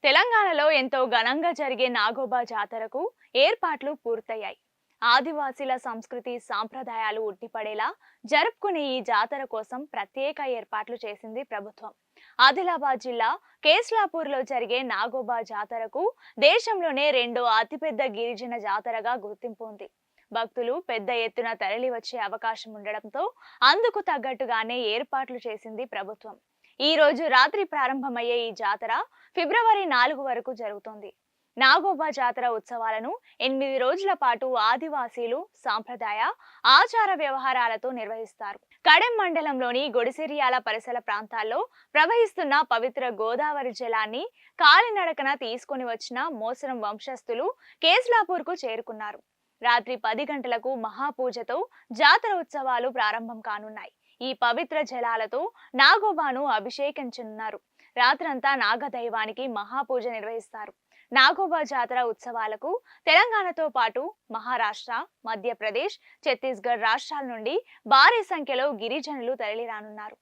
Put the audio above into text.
తెలంగాణలో ఎంతో ఘనంగా జరిగే నాగోబా జాతరకు ఏర్పాట్లు పూర్తయ్యాయి. ఆదివాసీల సంస్కృతి సాంప్రదాయాలు ఉట్టిపడేలా జరుపుకునే ఈ జాతర కోసం ప్రత్యేక ఏర్పాట్లు చేసింది ప్రభుత్వం. ఆదిలాబాద్ జిల్లా కేస్లాపూర్లో జరిగే నాగోబా జాతరకు దేశంలోనే రెండో అతిపెద్ద గిరిజన జాతరగా గుర్తింపు ఉంది. భక్తులు పెద్ద ఎత్తున తరలి వచ్చే అవకాశం ఉండడంతో అందుకు తగ్గట్టుగానే ఏర్పాట్లు చేసింది ప్రభుత్వం. ఈ రోజు రాత్రి ప్రారంభమయ్యే ఈ జాతర ఫిబ్రవరి 4 వరకు జరుగుతుంది. నాగోబా జాతర ఉత్సవాలను 8 రోజుల పాటు ఆదివాసీలు సాంప్రదాయ ఆచార వ్యవహారాలతో నిర్వహిస్తారు. కడెం మండలంలోని గొడిసెరియాల పరిసర ప్రాంతాల్లో ప్రవహిస్తున్న పవిత్ర గోదావరి జలాన్ని కాలినడకన తీసుకొని వచ్చిన మోసరం వంశస్థులు కేస్లాపూర్కు చేరుకున్నారు. రాత్రి 10 గంటలకు మహాపూజతో జాతర ఉత్సవాలు ప్రారంభం కానున్నాయి. ఈ పవిత్ర జలాలతో నాగోబాను అభిషేకించనున్నారు. రాత్రంతా నాగదైవానికి మహాపూజ నిర్వహిస్తారు. నాగోబా జాతర ఉత్సవాలకు తెలంగాణతో పాటు మహారాష్ట్ర, మధ్యప్రదేశ్, ఛత్తీస్గఢ్ రాష్ట్రాల నుండి భారీ సంఖ్యలో గిరిజనులు తరలిరానున్నారు.